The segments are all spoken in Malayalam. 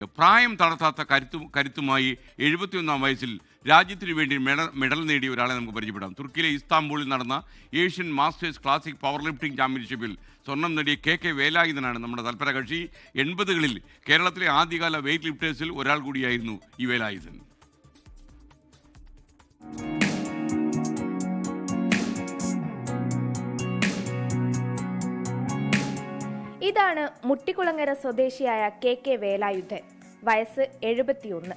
പ്രായം തളർത്താത്ത കരുത്തുമായി 71-ാം വയസ്സിൽ രാജ്യത്തിനു വേണ്ടി മെഡൽ നേടിയ ഒരാളെ നമുക്ക് പരിചയപ്പെടാം. തുർക്കിയിലെ ഇസ്താംബൂളിൽ നടന്ന Asian masters classic power lifting ചാമ്പ്യൻഷിപ്പിൽ സ്വർണം നേടിയ കെ വേലായുധനാണ് നമ്മുടെ തൽപര കക്ഷി. 80കളിൽ കേരളത്തിലെ ആദ്യകാല വെയ്റ്റ് ലിഫ്റ്റേഴ്സിൽ ഒരാൾ കൂടിയായിരുന്നു ഈ വേലായുധൻ. ഇതാണ് മുട്ടിക്കുളങ്ങര സ്വദേശിയായ കെ വേലായുധൻ. വയസ്സ് 71.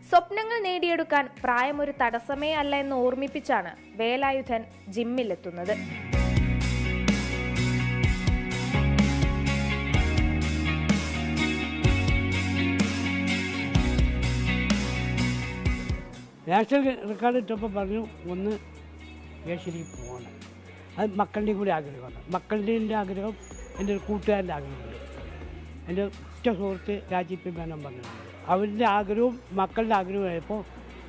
സ്വപ്നങ്ങൾ നേടിയെടുക്കാൻ പ്രായം ഒരു തടസ്സമേ അല്ല എന്ന് ഓർമ്മിപ്പിച്ചാണ് വേലായുധൻ ജിമ്മിലെത്തുന്നത്. നാഷണൽ റെക്കോർഡ് ഇട്ടപ്പോൾ പറഞ്ഞു ഒന്ന് ഏഷ്യയിലേക്ക് പോകണം. അത് മക്കളുടെയും കൂടി ആഗ്രഹമാണ്. മക്കളുടെ ആഗ്രഹം എൻ്റെ ഒരു കൂട്ടുകാരൻ്റെ ആഗ്രഹമുണ്ട്. എൻ്റെ ഉറ്റ സുഹൃത്ത് രാജീവ് മേനോൻ പറഞ്ഞിട്ടുണ്ട്. അവരുടെ ആഗ്രഹവും മക്കളുടെ ആഗ്രഹമായപ്പോൾ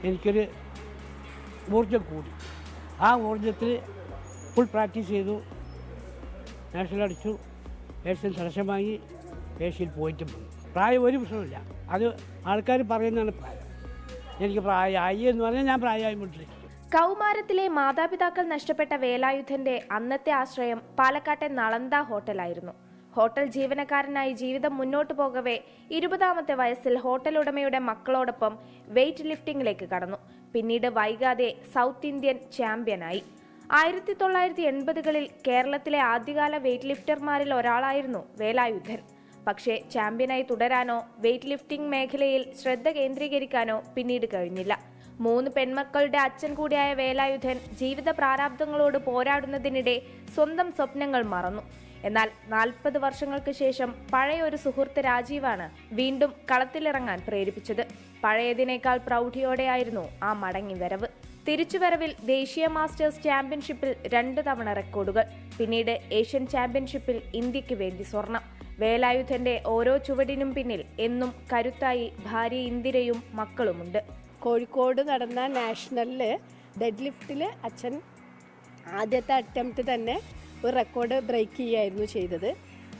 എനിക്കൊരു ഊർജ്ജം കൂടി. ആ ഊർജ്ജത്തിൽ ഫുൾ പ്രാക്ടീസ് ചെയ്തു. നാഷണൽ അടിച്ചു, ഏഷ്യൻ സെലക്ഷൻ വാങ്ങി, ഏഷ്യയിൽ പോയിട്ടും വന്നു. പ്രായം ഒരു പ്രശ്നമില്ല. അത് ആൾക്കാർ പറയുന്നതാണ് പ്രായം. എനിക്ക് പ്രായമായി എന്ന് പറഞ്ഞാൽ ഞാൻ പ്രായമായി മുട്ടിരിക്കും. കൗമാരത്തിലെ മാതാപിതാക്കൾ നഷ്ടപ്പെട്ട വേലായുധന്റെ അന്നത്തെ ആശ്രയം പാലക്കാട്ടെ നളന്ദ ഹോട്ടലായിരുന്നു. ഹോട്ടൽ ജീവനക്കാരനായി ജീവിതം മുന്നോട്ടു പോകവേ 20ാമത്തെ വയസ്സിൽ ഹോട്ടൽ ഉടമയുടെ മക്കളോടൊപ്പം വെയ്റ്റ് ലിഫ്റ്റിംഗിലേക്ക് കടന്നു. പിന്നീട് വൈകാതെ സൗത്ത് ഇന്ത്യൻ ചാമ്പ്യനായി. 1980കളിൽ കേരളത്തിലെ ആദ്യകാല വെയ്റ്റ് ലിഫ്റ്റർമാരിൽ ഒരാളായിരുന്നു വേലായുധൻ. പക്ഷേ ചാമ്പ്യനായി തുടരാനോ വെയ്റ്റ് ലിഫ്റ്റിംഗ് മേഖലയിൽ ശ്രദ്ധ കേന്ദ്രീകരിക്കാനോ പിന്നീട് കഴിഞ്ഞില്ല. 3 പെൺമക്കളുടെ അച്ഛൻ കൂടിയായ വേലായുധൻ ജീവിത പ്രാരാബ്ദങ്ങളോട് പോരാടുന്നതിനിടെ സ്വന്തം സ്വപ്നങ്ങൾ മറന്നു. എന്നാൽ 40 വർഷങ്ങൾക്ക് ശേഷം പഴയ ഒരു സുഹൃത്ത് രാജീവാണ് വീണ്ടും കളത്തിലിറങ്ങാൻ പ്രേരിപ്പിച്ചത്. പഴയതിനേക്കാൾ പ്രൗഢിയോടെയായിരുന്നു ആ മടങ്ങിവരവ്. തിരിച്ചുവരവിൽ ദേശീയ മാസ്റ്റേഴ്സ് ചാമ്പ്യൻഷിപ്പിൽ 2 തവണ റെക്കോർഡുകൾ, പിന്നീട് ഏഷ്യൻ ചാമ്പ്യൻഷിപ്പിൽ ഇന്ത്യക്ക് വേണ്ടി സ്വർണം. വേലായുധന്റെ ഓരോ ചുവടിനും പിന്നിൽ എന്നും കരുത്തായി ഭാര്യ ഇന്ദിരയും മക്കളുമുണ്ട്. കോഴിക്കോട് നടന്ന നാഷണലിൽ ഡെഡ് ലിഫ്റ്റിൽ അച്ഛൻ ആദ്യത്തെ അറ്റംപ്റ്റ് തന്നെ ഒരു റെക്കോർഡ് ബ്രേക്ക് ചെയ്യുകയായിരുന്നു ചെയ്തത്.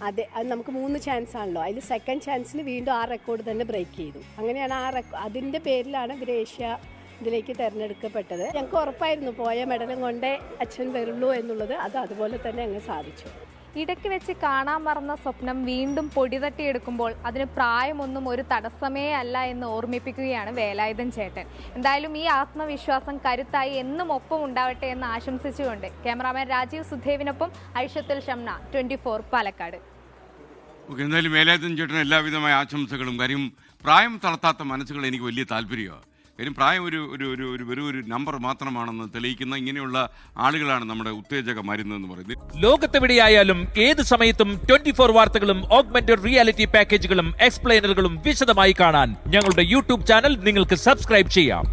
അത് നമുക്ക് 3 ചാൻസ് ആണല്ലോ. അതിൽ സെക്കൻഡ് ചാൻസിൽ വീണ്ടും ആ റെക്കോർഡ് തന്നെ ബ്രേക്ക് ചെയ്തു. അങ്ങനെയാണ് അതിൻ്റെ പേരിലാണ് ഇവർ ഏഷ്യ ഇതിലേക്ക് തിരഞ്ഞെടുക്കപ്പെട്ടത്. ഞങ്ങൾക്ക് ഉറപ്പായിരുന്നു പോയ മെഡലും കൊണ്ടേ അച്ഛൻ വരുള്ളൂ എന്നുള്ളത്. അത് അതുപോലെ തന്നെ അങ്ങ് സാധിച്ചു. ഇടയ്ക്ക് വെച്ച് കാണാൻ മറന്ന സ്വപ്നം വീണ്ടും പൊടിതട്ടിയെടുക്കുമ്പോൾ അതിന് പ്രായമൊന്നും ഒരു തടസ്സമേ അല്ല എന്ന് ഓർമ്മിപ്പിക്കുകയാണ് വേലായുധൻ ചേട്ടൻ. എന്തായാലും ഈ ആത്മവിശ്വാസം കരുത്തായി എന്നും ഒപ്പം ഉണ്ടാവട്ടെ എന്ന് ആശംസിച്ചുകൊണ്ട് ക്യാമറാമാൻ രാജീവ് സുധേവിനൊപ്പം ഐഷത്തുൽ ഷംന, 24 പാലക്കാട്. എന്തായാലും വേലായുധൻ ചേട്ടന് എല്ലാവിധമായ ആശംസകളും. കാര്യം പ്രായം തളർത്താത്ത മനസ്സുകൾ എനിക്ക് വലിയ താല്പര്യമാണ്. കാര്യം പ്രായം ഒരു നമ്പർ മാത്രമാണെന്ന് തെളിയിക്കുന്ന ഇങ്ങനെയുള്ള ആളുകളാണ് നമ്മുടെ ഉത്തേജക മരുന്ന് എന്ന് പറയുന്നത്. ലോകത്തെവിടെയായാലും ഏത് സമയത്തും 24 വാർത്തകളും ഓഗ്മെന്റഡ് റിയാലിറ്റി പാക്കേജുകളും എക്സ്പ്ലെയിനറുകളും വിശദമായി കാണാൻ ഞങ്ങളുടെ യൂട്യൂബ് ചാനൽ നിങ്ങൾക്ക് സബ്സ്ക്രൈബ് ചെയ്യാം.